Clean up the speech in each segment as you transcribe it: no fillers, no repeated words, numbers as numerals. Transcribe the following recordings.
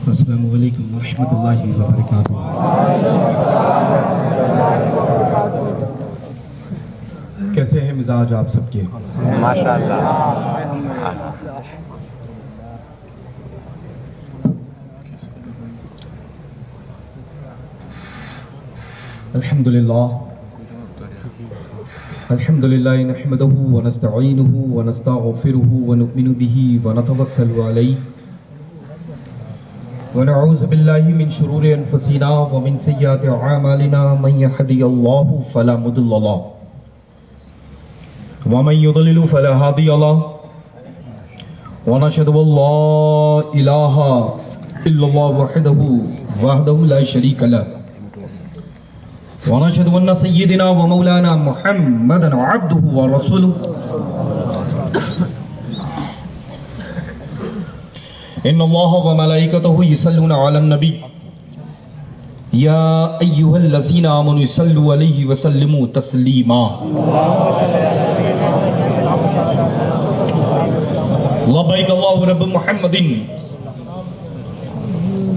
السلام علیکم ورحمۃ اللہ وبرکاتہ۔ کیسے ہیں مزاج آپ سب کے؟ ماشاءاللہ۔ الحمد للہ نحمده ونستعینه ونستغفره ونؤمن به ونتوکل علیہ ونعوذ باللہ من شرور انفسنا ومن سیئات اعمالنا من يهده الله فلا مضل له ومن يضلل فلا هادي له ونشهد ان لا اله الا الله وحده لا شريك له ونشهد ان سيدنا ومولانا محمدا عبده ورسوله ان الله وملائكته يصلون على النبي يا ايها الذين امنوا صلوا عليه وسلموا تسليما لبيك اللهم رب محمد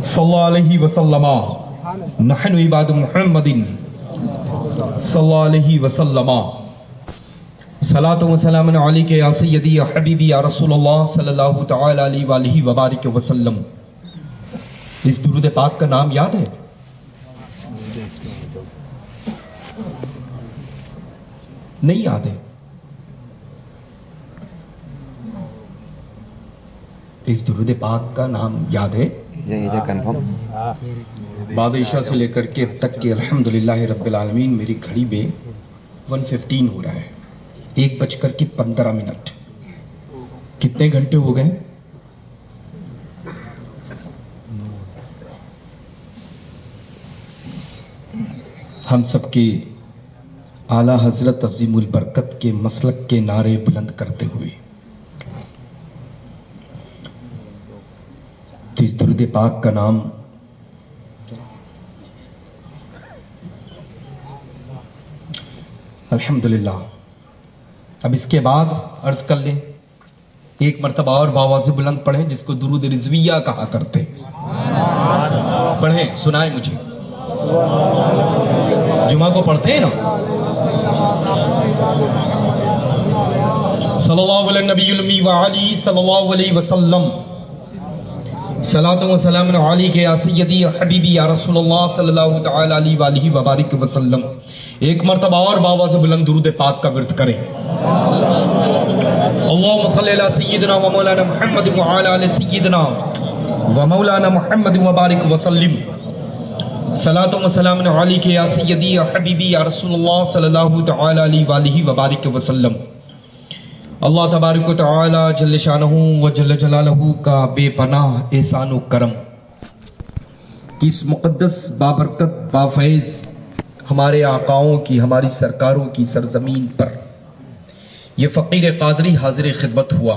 صلى الله عليه وسلم نحن عباد محمد صلی اللہ علیہ وسلم صلاۃ و سلام علیک یا سیدی یا حبیبی یا رسول اللہ صلی اللہ تعالی علیہ وآلہ وبارک وسلم۔ اس درود پاک کا نام یاد ہے؟ نہیں یاد ہے؟ اس درود پاک کا نام یاد ہے؟ بعد عشاء سے لے کر کے اب تک کے الحمدللہ رب العالمین میری گھڑی میں 1:15 ہو رہا ہے، 1:15۔ کتنے گھنٹے ہو گئے؟ ہم سب کے اعلی حضرت عظیم البرکت کے مسلک کے نعرے بلند کرتے ہوئے تو اس درود پاک کا نام الحمدللہ۔ اب اس کے بعد عرض کر لیں، ایک مرتبہ اور بآواز بلند پڑھیں جس کو درود رضویہ کہا کرتے۔ پڑھیں، سنائیں مجھے، جمعہ کو پڑھتے ہیں نا۔ صلی اللہ علیہ نبی الامی وعلی صلی اللہ علیہ وسلم صلاۃ و سلام علیک یا سیدی یا حبیبی یا رسول اللہ صلی اللہ تعالی علیہ وآلہ وبارک وسلم۔ ایک مرتبہ اور بآواز بلند درود پاک کا ورد کریں۔ اللہم صلی علی سیدنا و مولانا محمد وعلی آل سیدنا و مولانا محمد وبارک وسلم صلاۃ و سلام علیک یا سیدی یا حبیبی یا رسول اللہ صلی اللہ تعالی علیہ وآلہ وبارک وسلم۔ اللہ تبارک و تعالی جل شانہ و جل جلالہ کا بے پناہ احسان و کرم کہ اس مقدس بابرکت بافیض ہمارے آقاؤں کی، ہماری سرکاروں کی سرزمین پر یہ فقیر قادری حاضر خدمت ہوا،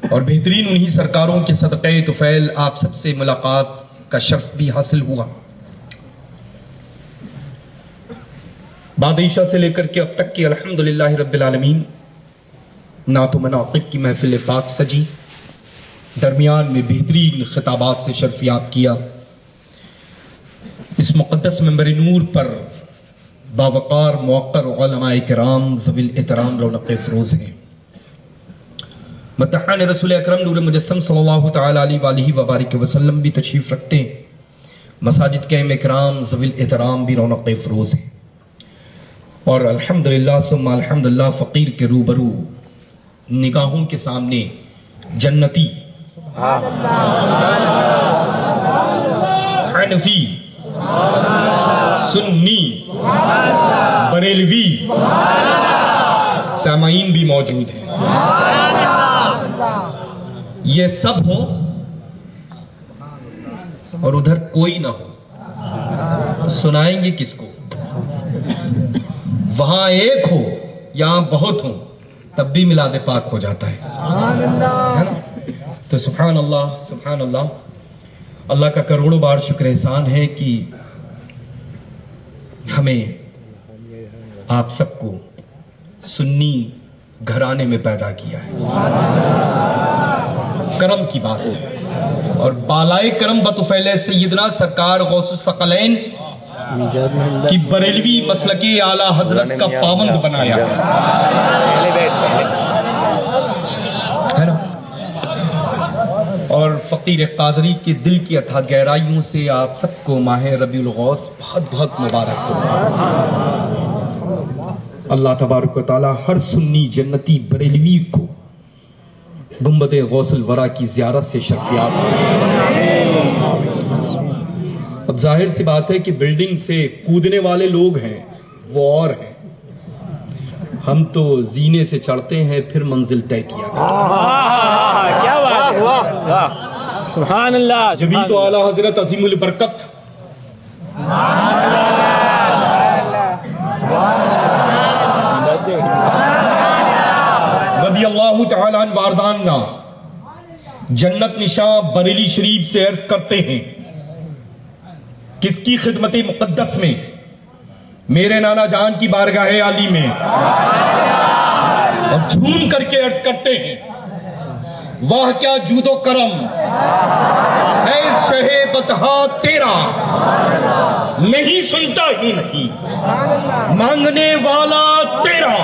اور بہترین انہی سرکاروں کے صدقے طفیل آپ سب سے ملاقات کا شرف بھی حاصل ہوا۔ بعد عشاء سے لے کر کے اب تک کی الحمدللہ رب العالمین نعت و مناقب کی محفل پاک سجی، درمیان میں بہترین خطابات سے شرفیاب کیا۔ اس مقدس منبر نور پر باوقار موقر علماء کرام ذوی الاحترام رونق فروز ہیں۔ مدحان رسول اکرم نور مجسم صلی اللہ تعالی علیہ وآلہ وبارک وسلم بھی تشریف رکھتے ہیں۔ مساجد کے ائمہ کرام ذوی الاحترام بھی رونق فروز ہیں، اور الحمدللہ ثم الحمدللہ فقیر کے روبرو نگاہوں کے سامنے جنتی، حنفی، سنی، بریلوی سامعین بھی موجود ہیں۔ یہ سب ہو اور ادھر کوئی نہ ہو تو سنائیں گے کس کو؟ وہاں ایک ہو یہاں بہت ہوں تب بھی میلاد پاک ہو جاتا ہے۔ تو سبحان اللہ، سبحان اللہ، اللہ کا کروڑوں بار شکر احسان ہے کہ ہمیں آپ سب کو سنی گھرانے میں پیدا کیا ہے۔ کرم کی بات ہے، اور بالائے کرم بطفیل سیدنا سرکار غوث الثقلین کی بریلوی مسلک اعلی حضرت کا پابند بنایا ہے نا، اور فقیر قادری کے دل کی اتھا گہرائیوں سے آپ سب کو ماہ ربیع الغوث بہت بہت مبارک ہو۔ اللہ تبارک و تعالی ہر سنی جنتی بریلوی کو گنبد غوث الورا کی زیارت سے شرفیاب ہو۔ اب ظاہر سی بات ہے کہ بلڈنگ سے کودنے والے لوگ ہیں وہ اور ہیں، ہم تو زینے سے چڑھتے ہیں پھر منزل طے کیا کیا بات ہے، سبحان اللہ، جبھی تو اعلیٰ حضرت عظیم البرکت رضی اللہ تعالیٰ عنہ وارداننا جنت نشاں بریلی شریف سے عرض کرتے ہیں، کس کی خدمت مقدس میں؟ میرے نانا جان کی بارگاہ عالی میں، اور جھوم کر کے عرض کرتے ہیں، واہ کیا جود و کرم ہے شہ بطحا تیرا، نہیں سنتا ہی نہیں مانگنے والا تیرا،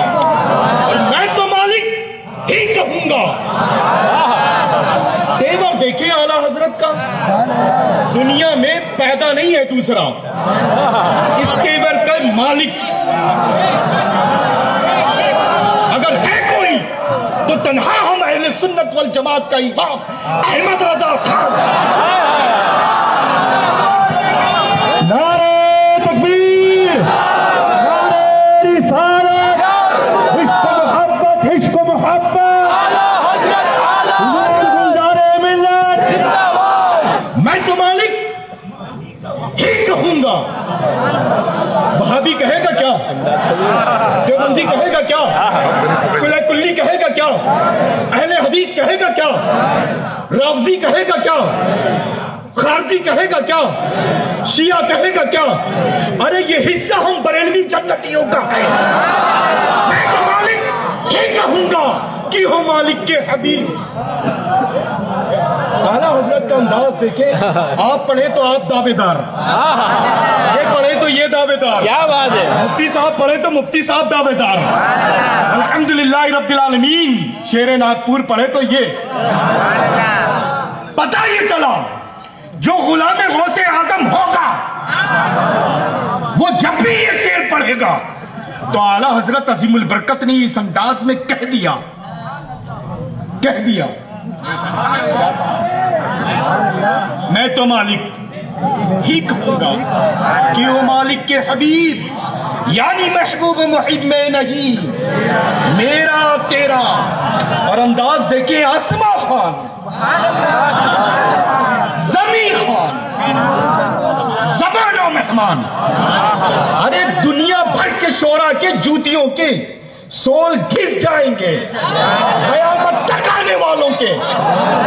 اور میں تو مالک ہی کہوں گا۔ تیور دیکھیں اعلیٰ حضرت کا، دنیا میں پیدا نہیں ہے دوسرا اس تیور کا مالک، اگر ہے کوئی تو تنہا ہم اہل سنت والجماعت کا امام احمد رضا خان۔ نعرہ تکبیر، نعرہ رسالت، عشق و محبت، عشق و محبت، گلزار ملت، میں تو مالک ہی کہوں گا۔ وہابی کہے گا کیا؟ دیوبندی کہے گا کیا؟ فلح کلی کہے گا کیا؟ اہل حدیث کہے گا کیا؟ رافضی کہے گا کیا؟ خارجی کہے گا کیا؟ شیعہ کہے گا کیا؟ ارے یہ حصہ ہم بریلوی جنتیوں کا ہے، میں تو مالک ہی کہوں گا کہ ہو مالک کے حبیب۔ اعلیٰ حضرت کا انداز دیکھیں، آپ پڑھیں تو آپ دعوے دار، یہ پڑھیں تو یہ دعوے دار، کیا بات ہے، مفتی صاحب پڑھیں تو مفتی صاحب دعوے دار، الحمدللہ رب العالمین شیر ناگپور پڑھے تو یہ پتہ یہ چلا، جو غلام غوث اعظم ہوگا وہ جب بھی یہ شعر پڑھے گا تو اعلیٰ حضرت عظیم البرکت نے اس انداز میں کہہ دیا میں تو مالک ہی کہوں گا کہ وہ مالک کے حبیب یعنی محبوب محب میں نہیں میرا تیرا۔ اور انداز دیکھیں، آسما خان، زمین خان، زبان و مہمان، ارے دنیا بھر کے شعراء کے جوتیوں کے سول گھس جائیں گے قیامت تک آنے والوں کے،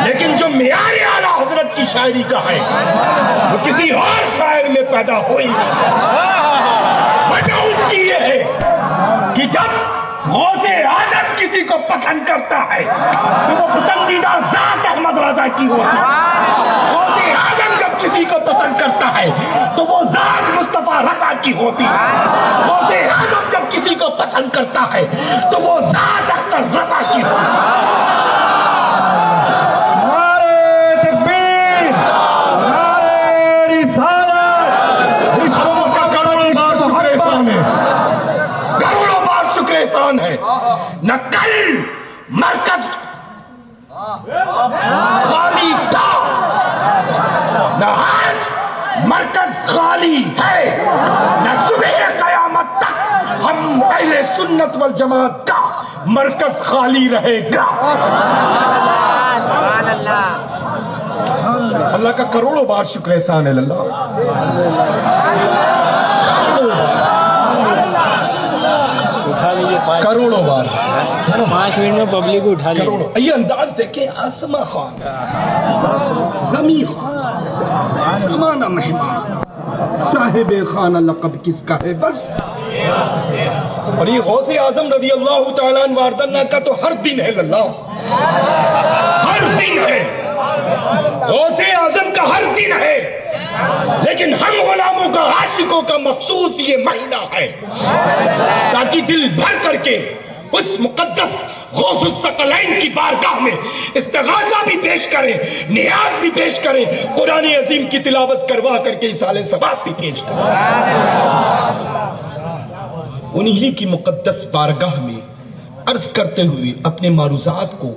لیکن جو معیار اعلیٰ حضرت کی شاعری کا ہے وہ کسی اور شاعر میں پیدا ہوئی نہیں۔ وجہ اس کی یہ ہے کہ جب غوث اعظم کسی کو پسند کرتا ہے تو وہ پسندیدہ ذات احمد رضا کی ہوتی ہے، غوث اعظم جب کسی کو پسند کرتا ہے تو وہ ذات مصطفیٰ رضا کی ہوتی ہے، غوث اعظم جب کسی کو پسند کرتا ہے تو وہ ذات اختر رضا کی ہوتی ہے۔ نعرہ تکبیر، نعرہ رسالت، رشتوں کا کروڑوں بار شکر احسان ہے، کروڑوں بار شکر احسان ہے۔ نہ کل مرکز خالی تھا نہ آج مرکز خالی ہے، نہ صبح قیامت تک ہم اہل سنت والجماعت کا مرکز خالی رہے گا۔ اللہ کا کروڑوں بار شکر احسان ہے اللہ، اٹھا لیجیے کروڑوں بار، 5 منٹ میں پبلک کو اٹھا لیجیے۔ یہ انداز دیکھیں، آسما خان، زمین خان، زمانہ مہمان، صاحب خانہ لقب کس کا ہے بس۔ اور یہ غوث اعظم رضی اللہ تعالیٰ عنہ واردنا کا تو ہر دن ہے اللہ، ہر ہر دن ہے، غوث اعظم کا ہر دن ہے، لیکن ہم غلاموں کا عاشقوں کا مخصوص یہ مہینہ ہے تاکہ دل بھر کر کے اس مقدس غوث الثقلین کی بارگاہ میں استغاثہ بھی پیش کریں، نیاز بھی پیش کریں، قرآن عظیم کی تلاوت کروا کر کے ایصال ثواب بھی پیش کریں۔ انہی کی مقدس بارگاہ میں عرض کرتے ہوئے اپنے معروضات کو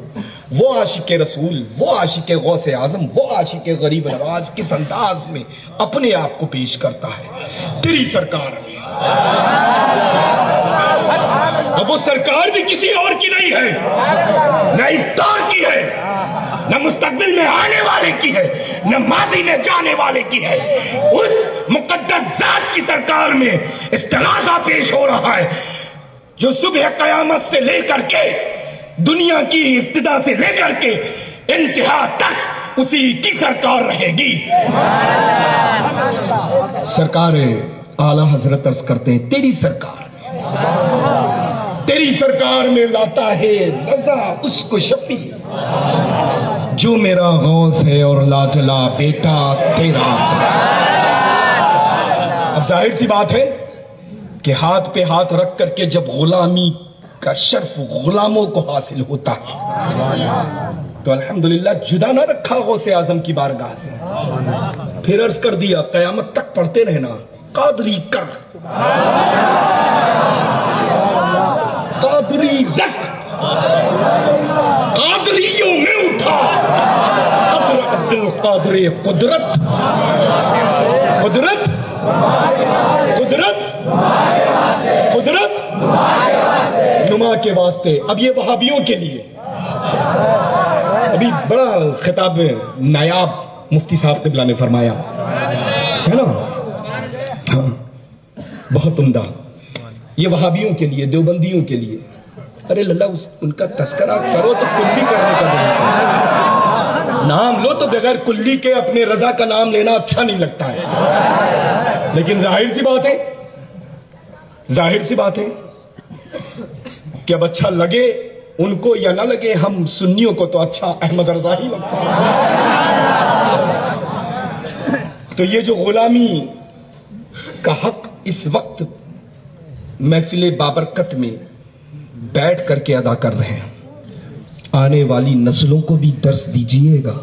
وہ عاشق رسول، وہ عاشق غوث اعظم، وہ عاشق غریب نواز کس انداز میں اپنے آپ کو پیش کرتا ہے تیری سرکار میں۔ اب وہ سرکار بھی کسی اور کی نہیں ہے، نہ اس دور کی ہے، نہ مستقبل میں آنے والے کی ہے، نہ ماضی میں جانے والے کی ہے۔ اس مقدس ذات کی سرکار میں استغاثہ پیش ہو رہا ہے جو صبح قیامت سے لے کر کے دنیا کی ابتدا سے لے کر کے انتہا تک اسی کی سرکار رہے گی۔ سرکار اعلیٰ حضرت عرض کرتے ہیں تیری سرکار میں لاتا ہے رضا اس کو شفیع جو میرا غوث ہے اور لاڈلا بیٹا تیرا۔ اب ظاہر سی بات ہے کہ ہاتھ پہ ہاتھ رکھ کر کے جب غلامی کا شرف غلاموں کو حاصل ہوتا ہے تو الحمدللہ جدا نہ رکھا غوث اعظم کی بارگاہ سے، پھر عرض کر دیا قیامت تک پڑھتے رہنا قادری کر، قادری رکھ، قادریوں میں اٹھا قدر عبد القادر قدرت، قدرت قدرت قدرت نما کے واسطے۔ اب یہ وہابیوں کے لیے ابھی بڑا خطاب نایاب مفتی صاحب قبلہ نے فرمایا ہے نا، ہاں بہت عمدہ، یہ وہابیوں کے لیے، دیوبندیوں کے لیے۔ ارے للہ ان کا تذکرہ کرو تو کلی کرنے کا دل ہے، نام لو تو بغیر کلی کے اپنے رضا کا نام لینا اچھا نہیں لگتا ہے، لیکن ظاہر سی بات ہے کہ اب اچھا لگے ان کو یا نہ لگے، ہم سنیوں کو تو اچھا احمد رضا ہی لگتا ہے۔ تو یہ جو غلامی کا حق اس وقت محفل بابرکت میں بیٹھ کر کے ادا کر رہے ہیں، آنے والی نسلوں کو بھی درس دیجئے گا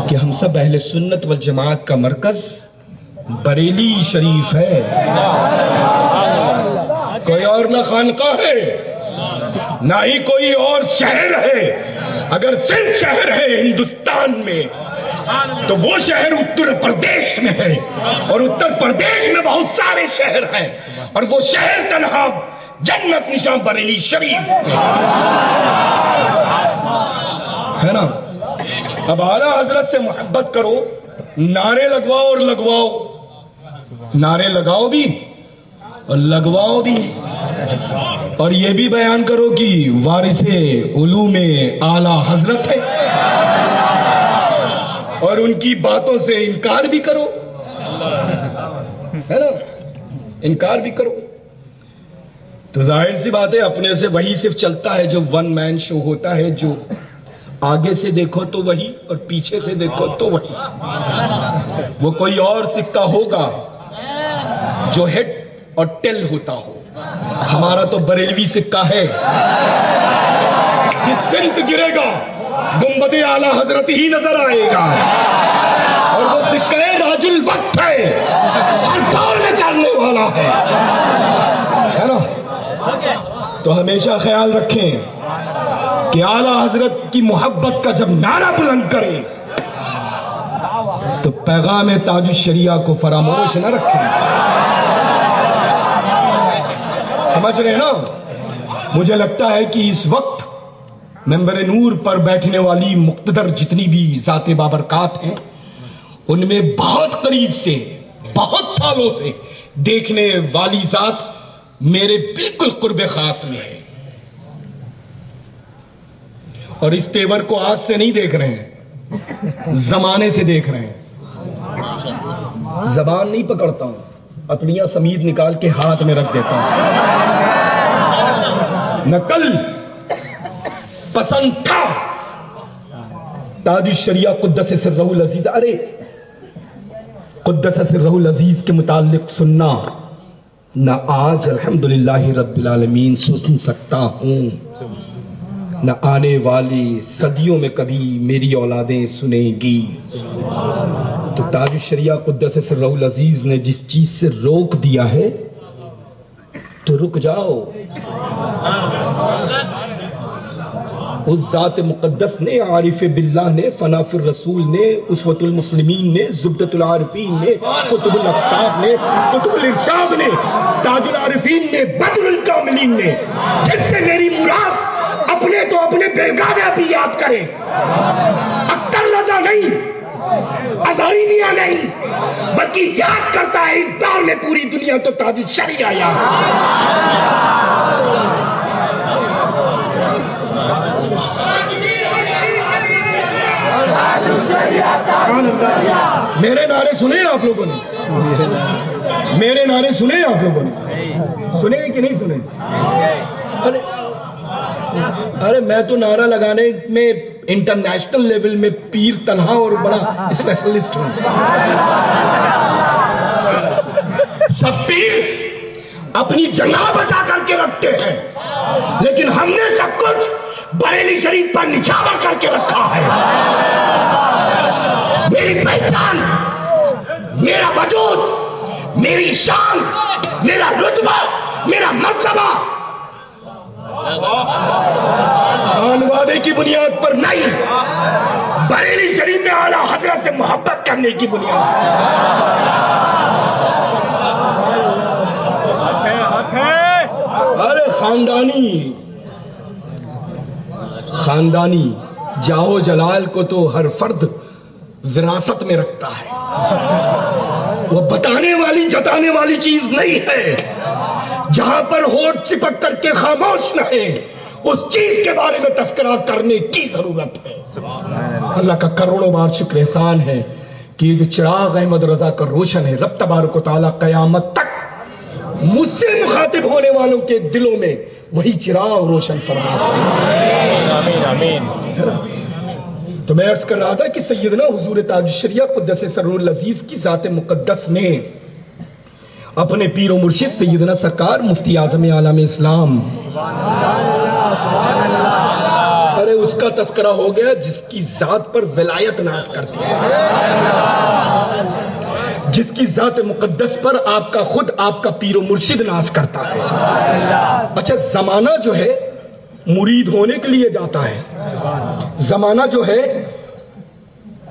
کہ ہم سب اہل سنت والجماعت کا مرکز بریلی شریف ہے، کوئی اور نہ خانقاہ ہے، نہ ہی کوئی اور شہر ہے۔ اگر صرف شہر ہے ہندوستان میں تو وہ شہر اتر پردیش میں ہے، اور اتر پردیش میں بہت سارے شہر ہیں، اور وہ شہر تنہا جنت نشان بریلی شریف ہے نا۔ اب اعلیٰ حضرت سے محبت کرو، نعرے لگواؤ اور لگواؤ، نعرے لگاؤ بھی اور لگواؤ بھی، اور یہ بھی بیان کرو کہ وارث علوم اعلیٰ حضرت ہے، اور ان کی باتوں سے انکار بھی کرو، ہے نا، انکار بھی کرو۔ تو ظاہر سی بات ہے اپنے سے وہی صرف چلتا ہے جو ون مین شو ہوتا ہے، جو آگے سے دیکھو تو وہی اور پیچھے سے دیکھو تو وہی۔ وہ کوئی اور سکہ ہوگا جو ہیڈ اور ٹیل ہوتا ہو، ہمارا تو بریلوی سکہ ہے، جس سمت گرے گا گنبد اعلیٰ حضرت ہی نظر آئے گا، اور وہ سکہ راج الوقت ہے، ہر دور میں چلنے والا ہے نا۔ تو ہمیشہ خیال رکھیں کہ اعلیٰ حضرت کی محبت کا جب نعرہ بلند کریں تو پیغام تاج الشریعہ کو فراموش نہ رکھیں، سمجھ رہے نا۔ مجھے لگتا ہے کہ اس وقت منبر نور پر بیٹھنے والی مقتدر جتنی بھی ذات بابرکات ہیں، ان میں بہت قریب سے، بہت سالوں سے دیکھنے والی ذات میرے بالکل قرب خاص میں ہے، اور اس تیور کو آج سے نہیں دیکھ رہے ہیں، زمانے سے دیکھ رہے ہیں۔ زبان نہیں پکڑتا ہوں، اطڑیاں سمیت نکال کے ہاتھ میں رکھ دیتا ہوں۔ نہ کل پسند تھا تاج الشریعہ قدس سرہ العزیز، ارے قدس سرہ العزیز کے متعلق سننا نہ آج الحمدللہ رب العالمین سن سکتا ہوں، نہ آنے والی صدیوں میں کبھی میری اولادیں سنیں گی۔ تو تاج الشریعہ قدس سرہ العزیز نے جس چیز سے روک دیا ہے تو رک جاؤ۔ اس ذات مقدس نے، عارف باللہ نے، فنا فی الرسول نے، اسوۃ المسلمین نے، زبدۃ العارفین نے، قطب الاقطاب نے، قطب الارشاد نے، تاج العارفین نے، بدر الکاملین نے، جس سے میری مراد اپنے تو اپنے بیگانہ بھی یاد کرے، اختر رضا نہیں، اظہرینیہ نہیں، بلکہ یاد کرتا ہے اس دور میں پوری دنیا تو تاج الشریعہ یاد۔ میرے نعرے سنے آپ لوگوں نے؟ میرے نعرے سنے آپ لوگوں نے؟ سنے کہ نہیں سنے؟ ارے میں تو نعرہ لگانے میں انٹرنیشنل لیول میں پیر تنہا اور بڑا اسپیشلسٹ ہوں۔ سب پیر اپنی جگہ بچا کر کے رکھتے ہیں، لیکن ہم نے سب کچھ بریلی شریف پر نچھاور کر کے رکھا ہے۔ میری پہچان، میرا وجود، میری شان، میرا رتبہ، میرا مرتبہ خانوادے کی بنیاد پر نہیں، بریلی شریف میں اعلیٰ حضرت سے محبت کرنے کی بنیاد۔ ارے خاندانی جاؤ جلال کو تو ہر فرد وراثت میں رکھتا ہے، وہ بتانے والی جتانے والی چیز نہیں ہے۔ جہاں پر ہونٹ چپک کر کے خاموش رہے، اس چیز کے بارے میں تذکرہ کرنے کی ضرورت ہے۔ اللہ کا کروڑوں بار شکر احسان ہے کہ یہ جو چراغ احمد رضا کا روشن ہے، رب تبارک و تعالیٰ قیامت تک مجھ سے مخاطب ہونے والوں کے دلوں میں وہی چراغ روشن فرماتا ہے۔ آمین آمین۔ تو میں عرض کر رہا تھا کہ سیدنا حضور تاج الشریعہ قدس سرہ العزیز کی ذات مقدس نے اپنے پیر و مرشد سیدنا سرکار مفتی اعظم عالم اسلام، ارے اس کا تذکرہ ہو گیا جس کی ذات پر ولایت ناز کرتی ہے، جس کی ذات مقدس پر آپ کا خود آپ کا پیر و مرشد ناز کرتا ہے۔ اچھا، زمانہ جو ہے مرید ہونے کے لیے جاتا ہے، زمانہ جو ہے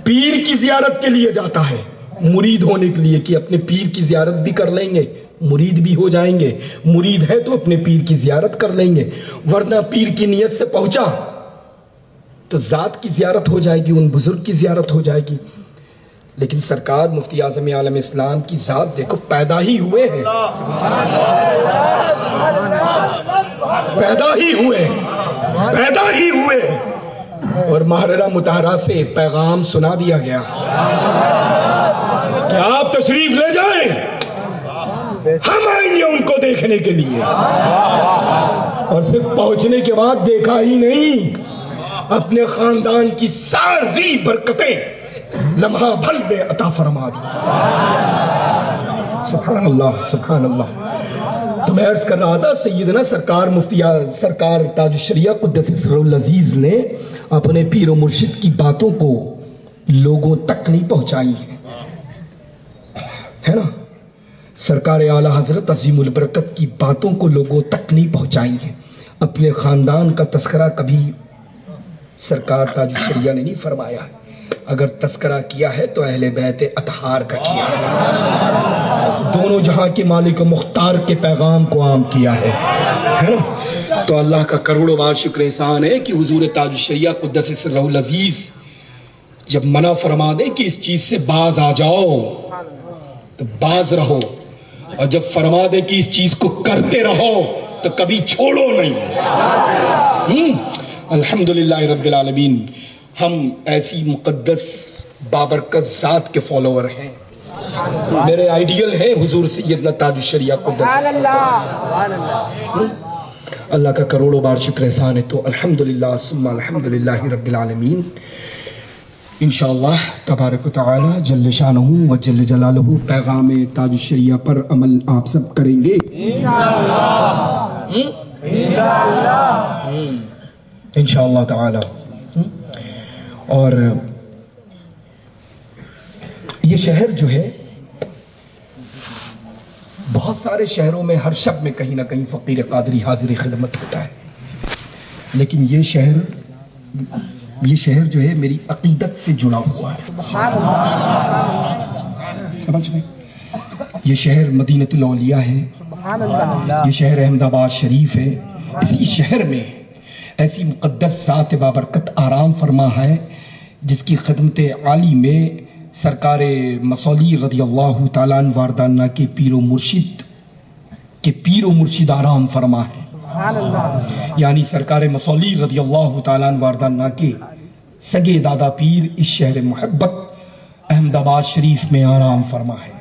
پیر کی زیارت کے لیے جاتا ہے، مرید ہونے کے لیے کہ اپنے پیر کی زیارت بھی کر لیں گے، مرید بھی ہو جائیں گے، مرید ہے تو اپنے پیر کی زیارت کر لیں گے، ورنہ پیر کی نیت سے پہنچا تو ذات کی زیارت ہو جائے گی، ان بزرگ کی زیارت ہو جائے گی۔ لیکن سرکار مفتی اعظم عالم اسلام کی ذات دیکھو، پیدا ہی ہوئے ہیں، پیدا ہی ہوئے اور محررہ مطہرہ سے پیغام سنا دیا گیا کہ آپ تشریف لے جائیں، ہم آئیں گے ان کو دیکھنے کے لیے۔ اور صرف پہنچنے کے بعد دیکھا ہی نہیں، اپنے خاندان کی ساری برکتیں لمحہ بھر میں عطا فرما دی۔ سبحان اللہ سبحان اللہ۔ تو میں عرض کر رہا تھا سیدنا سرکار مفتی سرکار تاج الشریعہ قدس سرہ العزیز نے اپنے پیر و مرشد کی باتوں کو لوگوں تک نہیں پہنچائی ہے نا، سرکار اعلیٰ حضرت عظیم البرکت کی باتوں کو لوگوں تک نہیں پہنچائی ہے۔ اپنے خاندان کا تذکرہ کبھی سرکار تاج الشریعہ نے نہیں فرمایا، اگر تذکرہ کیا ہے تو اہل بیت اطہار کا کیا ہے، دونوں جہاں کے مالک و مختار کے پیغام کو عام کیا ہے نا۔ تو اللہ کا کروڑوں بار شکر احسان ہے کہ حضور تاج الشریعہ قدس سرہ العزیز جب منع فرما دے کہ اس چیز سے باز آ جاؤ تو باز رہو، اور جب فرما دے کہ اس چیز کو کرتے رہو تو کبھی چھوڑو نہیں۔ الحمدللہ رب العالمین، ہم ایسی مقدس بابرکت ذات کے فالوور ہیں، میرے آئیڈیل ہیں حضور سیدنا تاج الشریعہ قدس۔ اللہ کا کروڑوں بار شکر احسان ہے۔ تو الحمدللہ ثم الحمدللہ رب العالمین، انشاءاللہ تبارک و تعالی جل شانہ و جل جلالہ پیغام تاج الشریعہ پر عمل آپ سب کریں گے انشاءاللہ تعالی. اور یہ شہر جو ہے، بہت سارے شہروں میں ہر شب میں کہیں نہ کہیں فقیر قادری حاضر خدمت ہوتا ہے، لیکن یہ شہر جو ہے میری عقیدت سے جڑا ہوا ہے. سمجھ میں؟ یہ شہر مدینۃ الاولیاء ہے، یہ شہر احمد آباد شریف ہے. اسی شہر میں ایسی مقدس ذات بابرکت آرام فرما ہے جس کی خدمت عالی میں سرکار مصولی رضی اللہ تعالیٰ عنہ واردانہ کے پیر و مرشد آرام فرما ہے. یعنی سرکار مصولی رضی اللہ تعالیٰ عنہ واردانہ کے سگے دادا پیر اس شہر محبت احمد آباد شریف میں آرام فرما ہے.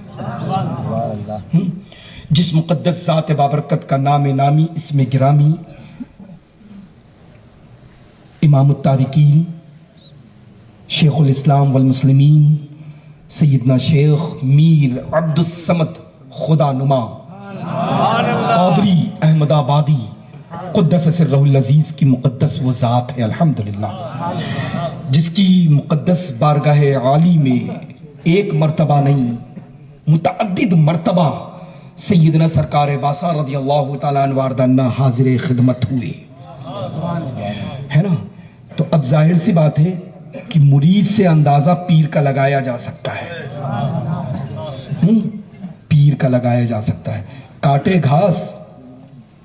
جس مقدس ذات بابرکت کا نام نامی اسم گرامی امام التارکین شیخ الاسلام والمسلمین سیدنا شیخ میر عبد الصمد خدا نما قادری احمد آبادی قدس سرہ العزیز کی مقدس وہ ذات ہے الحمدللہ، جس کی مقدس بارگاہ عالی میں ایک مرتبہ نہیں متعدد مرتبہ سیدنا سرکار باسا رضی اللہ تعالیٰ عنہ واردانہ حاضر خدمت ہوئے، ہے نا. تو اب ظاہر سی بات ہے کہ مرید سے اندازہ پیر کا لگایا جا سکتا ہے، پیر کا لگایا جا سکتا ہے. کاٹے گھاس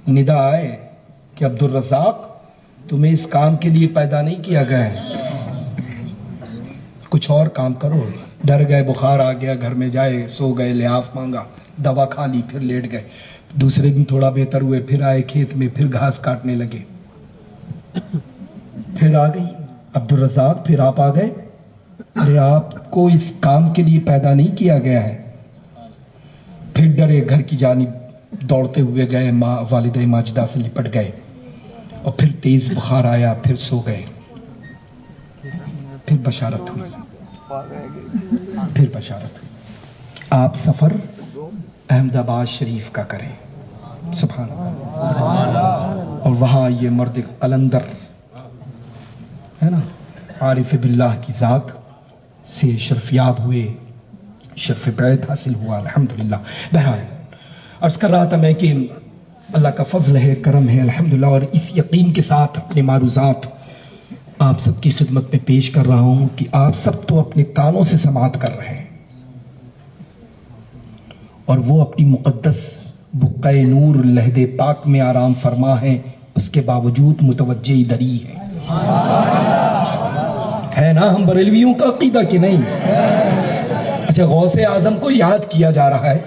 ندا آئے کہ عبد الرزاق تمہیں اس کام کے لیے پیدا نہیں کیا گیا ہے، کچھ اور کام کرو. ڈر گئے، بخار آ گیا، گھر میں جائے سو گئے، لحاف مانگا، دوا کھا لی، پھر لیٹ گئے. دوسرے دن تھوڑا بہتر ہوئے، پھر آئے کھیت میں، پھر گھاس کاٹنے لگے. پھر آ گئی عبد الرزاق، پھر آپ آ گئے. ارے آپ کو اس کام کے لیے پیدا نہیں کیا گیا ہے. پھر ڈرے، گھر کی جانب دوڑتے ہوئے گئے، ماں والدہ ماجدہ سے لپٹ گئے، اور پھر تیز بخار آیا، پھر سو گئے. پھر بشارت ہوئی، آپ سفر احمد آباد شریف کا کریں. سبحان اللہ. اور وہاں یہ مرد قلندر ہے نا، عارف باللہ کی ذات سے شرفیاب ہوئے، شرف بیعت حاصل ہوا الحمدللہ. بہرحال عرض کر رہا تھا میں کہ اللہ کا فضل ہے، کرم ہے الحمدللہ، اور اس یقین کے ساتھ اپنے معروضات آپ سب کی خدمت میں پیش کر رہا ہوں کہ آپ سب تو اپنے کانوں سے سماعت کر رہے ہیں، اور وہ اپنی مقدس بقعہ نور لہد پاک میں آرام فرما ہے، اس کے باوجود متوجہ دری ہے نا. ہم بریلویوں کا عقیدہ کہ نہیں؟ اچھا، غوث اعظم کو یاد کیا جا رہا ہے.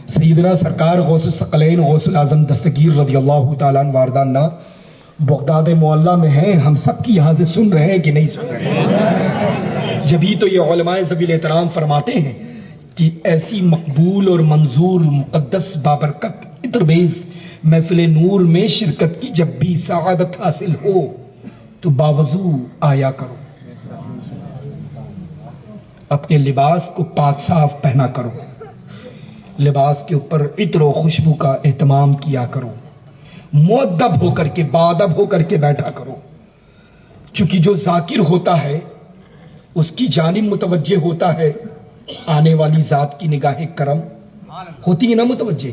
سیدنا سرکار غوث الثقلین غوث العظم دستگیر رضی اللہ تعالیٰ عنہ واردانہ بغداد معلیٰ میں ہیں. ہم سب کی یہاں سے سن رہے ہیں کہ نہیں سن رہے ہیں؟ جبھی تو یہ علماء ذوی احترام فرماتے ہیں کہ ایسی مقبول اور منظور مقدس بابرکت عطربیز محفل نور میں شرکت کی جب بھی سعادت حاصل ہو تو باوضو آیا کرو، اپنے لباس کو پاک صاف پہنا کرو، لباس کے اوپر عطر و خوشبو کا اہتمام کیا کرو، مؤدب ہو کر کے باادب ہو کر کے بیٹھا کرو. چونکہ جو ذاکر ہوتا ہے اس کی جانب متوجہ ہوتا ہے، آنے والی ذات کی نگاہ کرم ہوتی ہے نا متوجہ،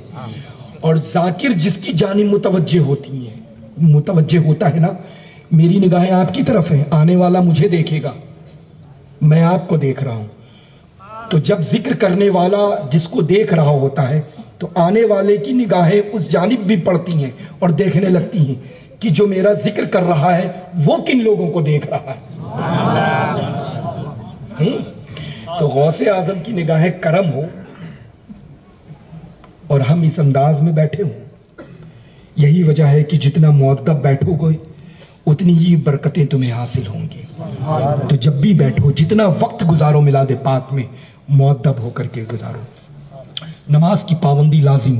اور ذاکر جس کی جانب متوجہ ہوتی ہیں، متوجہ ہوتا ہے نا، میری نگاہیں آپ کی طرف ہیں، آنے والا مجھے دیکھے گا، میں آپ کو دیکھ رہا ہوں. تو جب ذکر کرنے والا جس کو دیکھ رہا ہوتا ہے تو آنے والے کی نگاہیں اس جانب بھی پڑتی ہیں اور دیکھنے لگتی ہیں کہ جو میرا ذکر کر رہا ہے وہ کن لوگوں کو دیکھ رہا ہے. تو غوث اعظم کی نگاہیں کرم ہو اور ہم اس انداز میں بیٹھے ہوں، یہی وجہ ہے کہ جتنا مؤدب بیٹھو گے اتنی ہی برکتیں تمہیں حاصل ہوں گی. تو جب بھی بیٹھو، جتنا وقت گزارو میلاد پاک میں، مؤدب ہو کر کے گزارو. نماز کی پابندی لازم،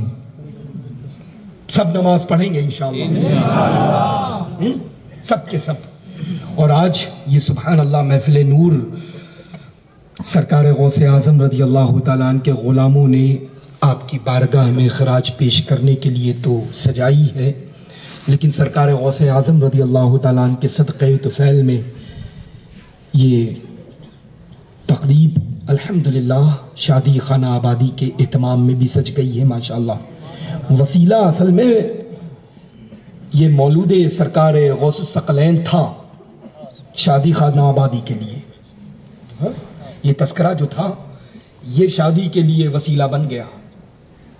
سب نماز پڑھیں گے انشاءاللہ، سب کے سب. اور آج یہ سبحان اللہ محفل نور سرکار غوث اعظم رضی اللہ تعالیٰ عنہ کے غلاموں نے آپ کی بارگاہ میں خراج پیش کرنے کے لیے تو سجائی ہے، لیکن سرکار غوث اعظم رضی اللہ تعالیٰ عنہ کے صدقہ طفیل میں یہ تقریب الحمدللہ شادی خانہ آبادی کے اہتمام میں بھی سج گئی ہے ماشاءاللہ۔ وسیلہ اصل میں یہ مولود سرکار غوث الثقلین تھا شادی خانہ آبادی کے لیے، یہ تذکرہ جو تھا یہ شادی کے لیے وسیلہ بن گیا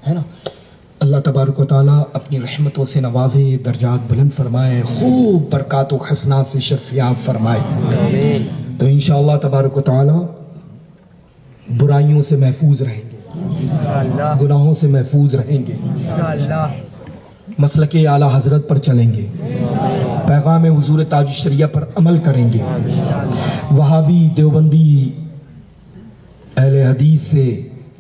ہے نا۔ اللہ تبارک و تعالیٰ اپنی رحمتوں سے نوازے، درجات بلند فرمائے، خوب برکات و حسنات سے شرفیاب فرمائے، تو انشاءاللہ تبارک و تعالیٰ برائیوں سے محفوظ رہیں گے، گناہوں سے محفوظ رہیں گے، مسلک اعلیٰ حضرت پر چلیں گے، پیغام حضور تاج الشریعہ پر عمل کریں گے، وہابی دیوبندی اہل حدیث سے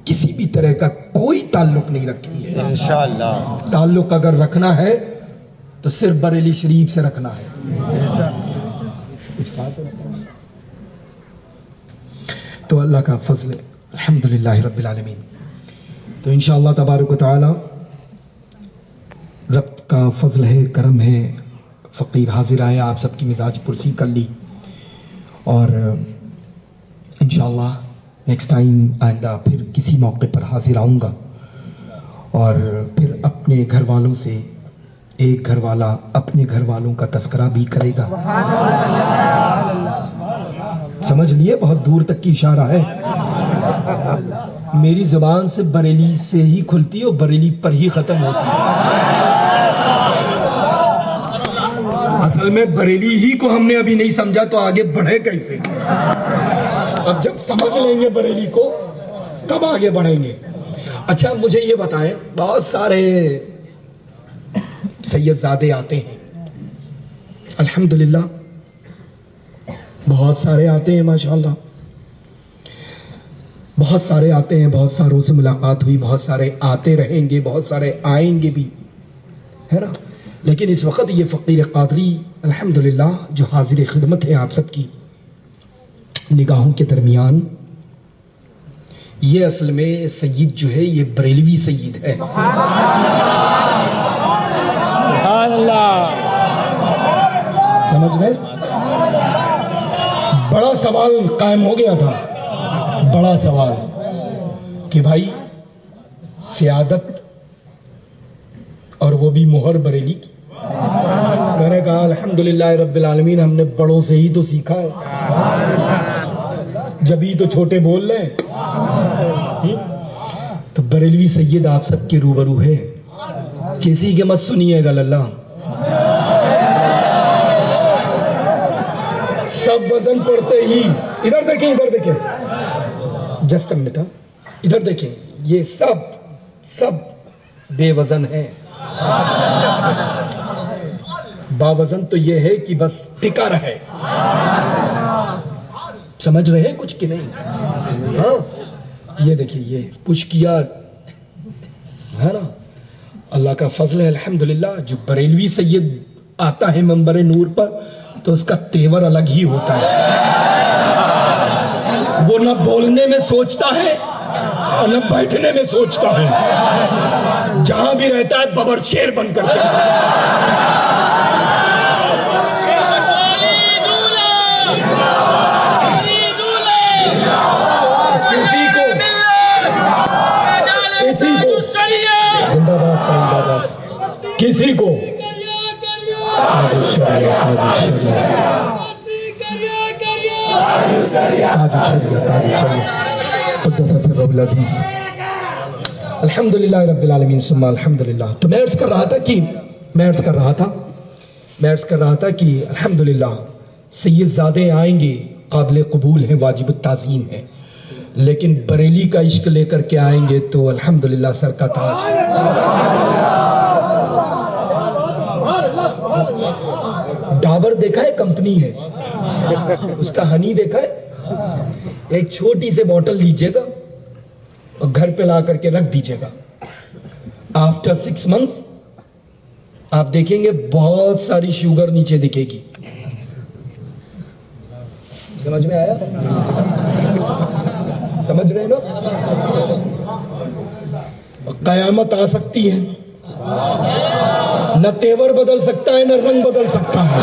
کسی بھی طرح کا کوئی تعلق نہیں رکھیں گے انشاءاللہ۔ تعلق اگر رکھنا ہے تو صرف بریلی شریف سے رکھنا ہے۔ تو اللہ کا فضل ہے الحمدللہ رب العالمین۔ تو انشاءاللہ تبارک و تعالی رب کا فضل ہے، کرم ہے، فقیر حاضر آیا، آپ سب کی مزاج پرسی کر لی، اور انشاءاللہ نیکسٹ ٹائم آئندہ پھر کسی موقع پر حاضر آؤں گا، اور پھر اپنے گھر والوں سے ایک گھر والا اپنے گھر والوں کا تذکرہ بھی کرے گا۔ سمجھ لیے بہت دور تک کی اشارہ ہے، میری زبان سے بریلی سے ہی کھلتی اور بریلی پر ہی ختم ہوتی ہے۔ اصل میں بریلی ہی کو ہم نے ابھی نہیں سمجھا تو آگے بڑھے کیسے؟ اب جب سمجھ لیں گے بریلی کو تب آگے بڑھیں گے۔ اچھا مجھے یہ بتائیں، بہت سارے سید زادے آتے ہیں الحمدللہ، بہت سارے آتے ہیں ماشاءاللہ، بہت سارے آتے ہیں، بہت ساروں سے ملاقات ہوئی، بہت سارے آتے رہیں گے، بہت سارے آئیں گے بھی، ہے نا۔ لیکن اس وقت یہ فقیر قادری الحمدللہ جو حاضر خدمت ہے آپ سب کی نگاہوں کے درمیان، یہ اصل میں سید جو ہے یہ بریلوی سید ہے۔ سبحان اللہ، سمجھ گئے؟ بڑا سوال قائم ہو گیا تھا، بڑا سوال کہ بھائی سیادت اور وہ بھی مہر بریلی کی۔ میں نے کہا الحمدللہ رب العالمین ہم نے بڑوں سے ہی تو سیکھا ہے، جبھی تو چھوٹے بول رہے ہیں۔ تو بریلوی سید آپ سب کے روبرو ہے، کسی کے مت سنیے گا للہ، سب وزن پڑتے ہی، ادھر دیکھیں ادھر دیکھیں، جسٹ منٹ، ادھر دیکھیں، یہ سب بے وزن ہے۔ باوزن تو یہ ہے کہ بس ٹکا رہے، سمجھ رہے ہیں کچھ کہ نہیں؟ ہاں یہ دیکھیں، یہ کچھ کیا ہے نا، اللہ کا فضل ہے الحمدللہ۔ جو بریلوی سید آتا ہے منبر نور پر تو اس کا تیور الگ ہی ہوتا ہے، وہ نہ بولنے میں سوچتا ہے اور نہ بیٹھنے میں سوچتا ہے، جہاں بھی رہتا ہے ببر شیر بن کر کے۔ کسی کو الحمدللہ رب العالمین ثم الحمدللہ۔ تو میں عرض کر رہا تھا کہ الحمدللہ سید زادے آئیں گے، قابل قبول ہیں، واجب التعظیم ہیں، لیکن بریلی کا عشق لے کر کے آئیں گے تو الحمدللہ سر کا تاج ہے۔ ڈابر دیکھا ہے، کمپنی ہے، اس کا ہنی دیکھا ہے، ایک چھوٹی سے بوٹل لیجئے گا اور گھر پہ لا کر کے رکھ دیجئے گا، آفٹر 6 months آپ دیکھیں گے بہت ساری شوگر نیچے دکھے گی۔ سمجھ میں آیا؟ سمجھ رہے نا؟ قیامت آ سکتی ہے، نہ تیور بدل سکتا ہے نہ رنگ بدل سکتا ہے،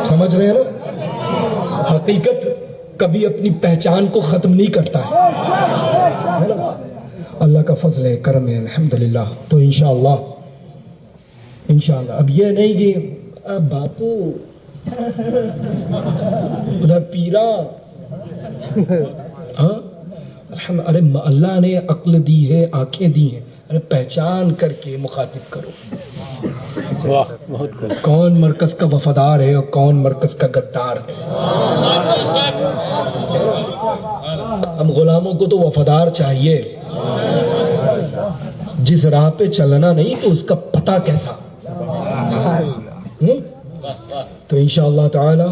سمجھ رہے ہیں نا؟ حقیقت کبھی اپنی پہچان کو ختم نہیں کرتا ہے نا؟ اللہ کا فضل ہے، کرم ہے، الحمدللہ۔ تو انشاءاللہ اب یہ نہیں کہ باپو ادھر پیرا، ہاں ارے اللہ نے عقل دی ہے، آنکھیں دی ہیں، ارے پہچان کر کے مخاطب کرو۔ واہ بہت خوب۔ کون مرکز کا وفادار ہے اور کون مرکز کا غدار ہے؟ ہم غلاموں کو تو وفادار چاہیے، جس راہ پہ چلنا نہیں تو اس کا پتہ کیسا؟ تو انشاءاللہ تعالی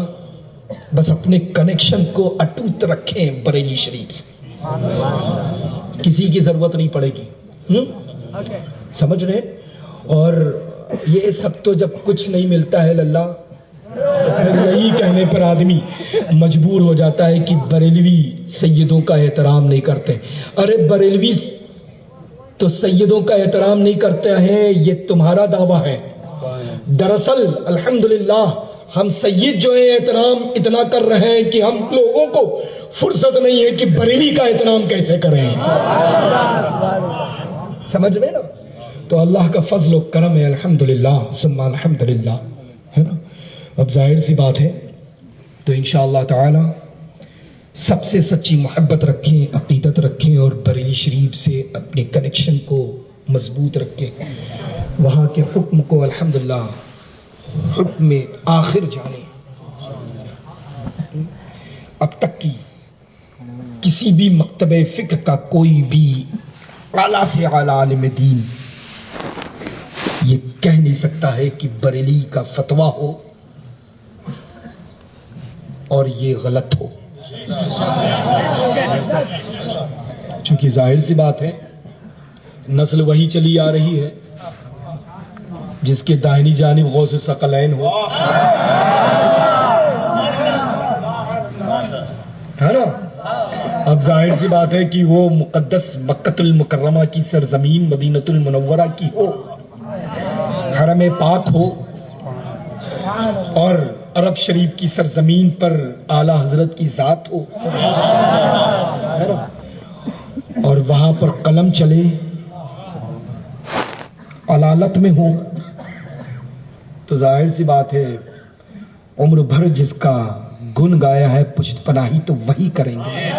بس اپنے کنیکشن کو اٹوٹ رکھیں بریلی شریف سے، کسی کی ضرورت نہیں پڑے گی، سمجھ رہے؟ اور یہ سب تو جب کچھ نہیں ملتا ہے للہ، تو پھر یہی کہنے پر آدمی مجبور ہو جاتا ہے کہ بریلوی سیدوں کا احترام نہیں کرتے۔ ارے بریلوی تو سیدوں کا احترام نہیں کرتے ہیں، یہ تمہارا دعویٰ ہے۔ دراصل الحمدللہ ہم سید جو ہیں احترام اتنا کر رہے ہیں کہ ہم لوگوں کو فرصت نہیں ہے کہ بریلی کا احترام کیسے کریں، سمجھ رہے نا؟ تو اللہ کا فضل و کرم ہے، الحمدللہ ثم الحمدللہ، ہے نا؟ اب ظاہر سی بات ہے، تو انشاءاللہ تعالی سب سے سچی محبت رکھیں، عقیدت رکھیں، اور بریلی شریف سے اپنے کنیکشن کو مضبوط رکھیں، وہاں کے حکم کو الحمدللہ حکم آخر جانیں۔ اب تک کی کسی بھی مکتب فکر کا کوئی بھی اعلیٰ سے اعلیٰ عالم دین یہ کہہ نہیں سکتا ہے کہ بریلی کا فتویٰ ہو اور یہ غلط ہو، چونکہ ظاہر سی بات ہے نسل وہی چلی آ رہی ہے جس کے دائنی جانب غوث الثقلین ہو، ہے نا؟ اب ظاہر سی بات ہے کہ وہ مقدس مکۃ المکرمہ کی سرزمین مدینہ المنورہ کی ہو، حرم پاک ہو، اور عرب شریف کی سرزمین پر اعلیٰ حضرت کی ذات ہو، اور وہاں پر قلم چلے، علالت میں ہو، تو ظاہر سی بات ہے عمر بھر جس کا گن گایا ہے پشت پناہی تو وہی کریں گے۔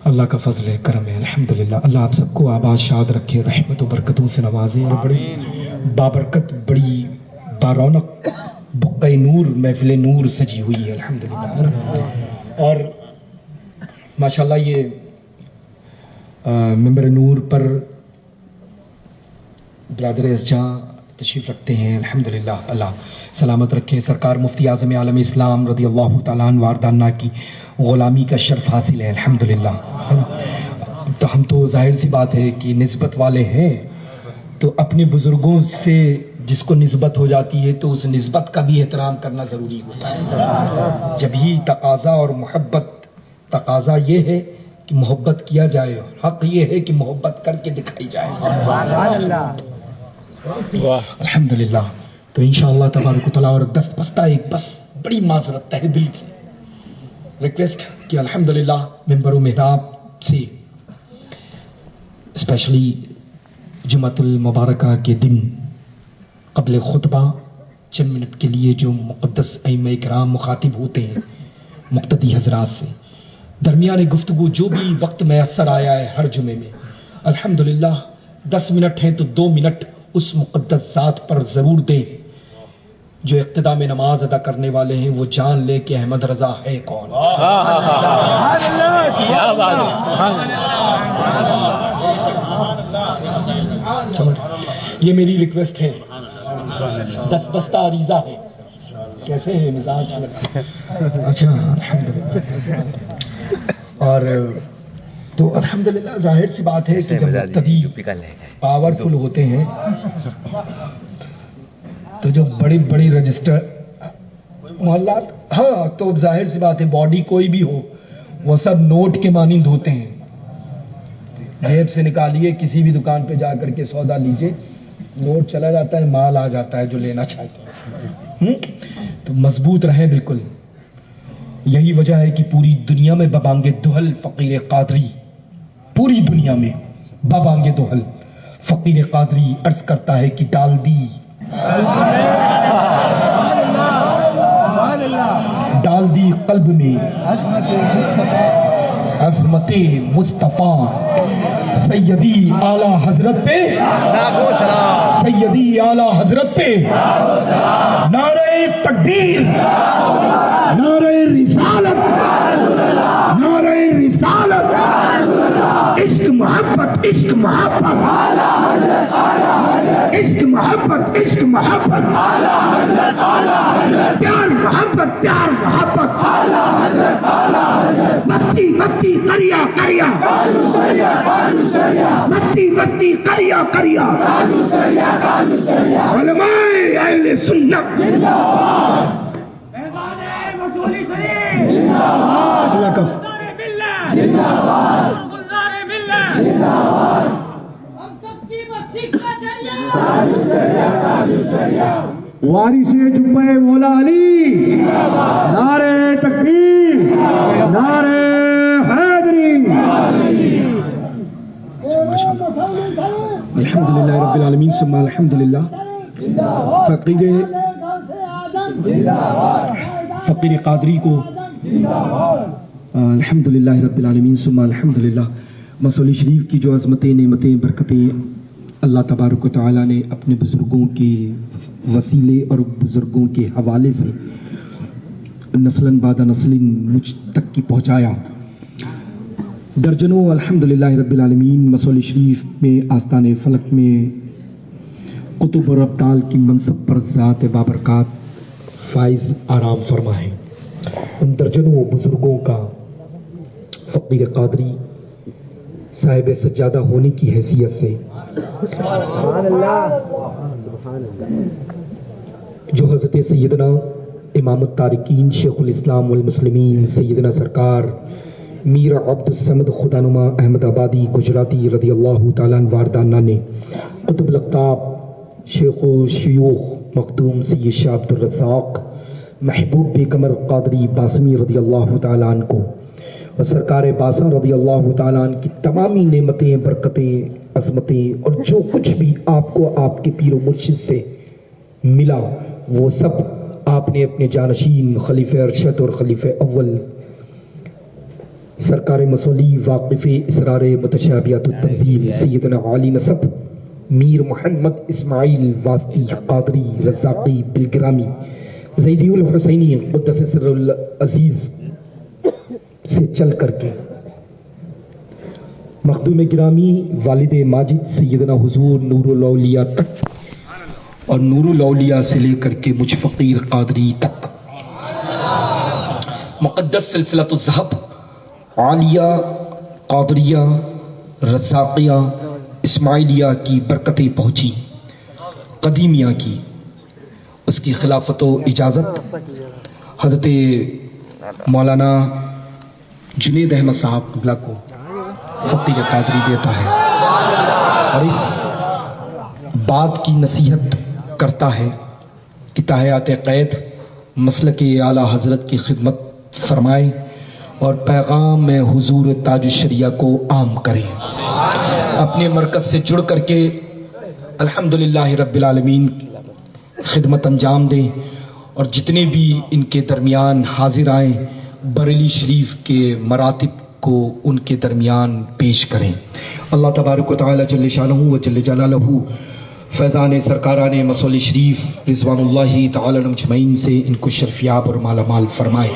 اللہ کا فضل ہے، کرم ہے، الحمدللہ۔ اللہ آپ سب کو آباد شاد رکھے، رحمت و برکتوں سے نوازے، اور بڑی بابرکت، بڑی بارونق بقع نور، محفل نور سجی ہوئی ہے الحمدللہ۔ اور ماشاءاللہ یہ ممبر نور پر برادر اسجاں تشریف رکھتے ہیں، الحمدللہ، اللہ سلامت رکھے۔ سرکار مفتی اعظم عالم اسلام رضی اللہ تعالیٰ عنہ واردانہ کی غلامی کا شرف حاصل ہے، الحمدللہ۔ تو ہم تو ظاہر سی بات ہے کہ نسبت والے ہیں، تو اپنے بزرگوں سے جس کو نسبت ہو جاتی ہے تو اس نسبت کا بھی احترام کرنا ضروری ہوتا ہے۔ جب ہی تقاضا اور محبت، تقاضا یہ ہے کہ محبت کیا جائے، حق یہ ہے کہ محبت کر کے دکھائی جائے، الحمدللہ۔ تو انشاءاللہ تبارک و تعالیٰ، اور دست بستہ ایک بس بڑی معذرت تہ دل سے ریکویسٹ کہ الحمدللہ ممبر و محراب سے اسپیشلی جمعۃ المبارکہ کے دن قبل خطبہ چند منٹ کے لیے جو مقدس ائمہ کرام مخاطب ہوتے ہیں مقتدی حضرات سے، درمیان گفتگو جو بھی وقت میسر آیا ہے ہر جمعے میں، الحمدللہ 10 منٹ ہیں تو 2 منٹ اس مقدس ذات پر ضرور دیں جو اقتدا میں نماز ادا کرنے والے ہیں، وہ جان لے کہ احمد رضا ہے کون۔ یہ میری ریکویسٹ ہے، دس بستہ عریضہ ہے۔ کیسے ہے مزاج؟ اچھا الحمدللہ۔ اور تو الحمدللہ ظاہر سی بات ہے کہ جب مقتدی پاورفل ہوتے ہیں تو جو بڑی بڑی رجسٹر محلات ہاں تو ظاہر سی بات ہے باڈی کوئی بھی ہو وہ سب نوٹ کے مانند ہوتے ہیں. جیب سے نکالیے کسی بھی دکان پہ جا کر کے سودا لیجئے, نوٹ چلا جاتا ہے, مال آ جاتا ہے جو لینا چاہتے ہیں. تو مضبوط رہیں بالکل. یہی وجہ ہے کہ پوری دنیا میں ببانگ دہل فقیر قادری, پوری دنیا میں ببانگ دہل فقیر قادری عرض کرتا ہے کہ ڈال دی قلب میں عظمت مصطفیٰ سیدی اعلی حضرت پہ, سیدی اعلی حضرت پہ نعرہ تکبیر, نعرہ رسالت, نعرہ رسالت, عشق محبت, عشق محبت, عشق محبت, عشق محبت, پیار محبت, پیار محبت, مستی مستی کریا کریا, مستی مستی کریا کریا, علماء اہل سنت وارث جبہ مولا علی, نعرہ تکبیر, نعرہ حیدری. الحمدللہ رب العالمین ثم الحمدللہ. فقیر قادری کو الحمدللہ رب العالمین ثم الحمدللہ. مسول شریف کی جو عظمتیں, نعمتیں, برکتیں اللہ تبارک و تعالیٰ نے اپنے بزرگوں کے وسیلے اور بزرگوں کے حوالے سے نسلاً بعد نسلاً مجھ تک کی پہنچایا. درجنوں الحمدللہ رب العالمین مسول شریف میں آستان فلک میں قطب اور ابدال کی منصب پر ذات بابرکات فائز آرام فرما ہے. ان درجنوں بزرگوں کا فقیر قادری صاحب سجادہ ہونے کی حیثیت سے جو حضرت سیدنا امام التارکین شیخ الاسلام والمسلمین سیدنا سرکار میر عبد الصمد خدانما احمد آبادی گجراتی رضی اللہ تعالیٰ عنہ واردانہ نے قطب الاقطاب شیخ و شیوخ مخدوم سید شاہ عبد الرزاق محبوب بے قمر قادری باسمی رضی اللہ تعالیٰ عنہ کو اور سرکار باسا رضی اللہ تعالیٰ عنہ کی تمامی نعمتیں, برکتیں, عظمتیں اور جو کچھ بھی آپ کو آپ کے پیر و مرشد سے ملا وہ سب آپ نے اپنے جانشین خلیفہ ارشد اور خلیفہ اول سرکار مسولی واقف اسرار متشابہات التنزیل سیدنا عالی نسب میر محمد اسماعیل واسطی قادری رزاقی بالگرامی زیدی الحسینی قدس سر العزیز سے چل کر کے مخدوم گرامی والد ماجد سیدنا حضور نور الاولیاء تک اور نور الاولیاء سے لے کر کے مجھ فقیر قادری تک مقدس سلسلۃ الذہب عالیہ قادریہ رزاقیہ اسماعیلیہ کی برکتیں پہنچی. قدیمیہ کی اس کی خلافت و اجازت حضرت مولانا جنید احمد صاحب قبلہ کو فقیر قادری دیتا ہے اور اس بات کی نصیحت کرتا ہے کہ تحیات قید مسلک اعلیٰ حضرت کی خدمت فرمائے اور پیغام میں حضور تاج الشریعہ کو عام کریں. اپنے مرکز سے جڑ کر کے الحمدللہ رب العالمین خدمت انجام دیں اور جتنے بھی ان کے درمیان حاضر آئیں بریلی شریف کے مراتب کو ان کے درمیان پیش کریں. اللہ تبارک و تعالی جل شانہ و جل جلالہ فیضان سرکاران مسول شریف رضوان اللہ تعالی مجمعین سے ان کو شرفیاب اور مالا مال فرمائے.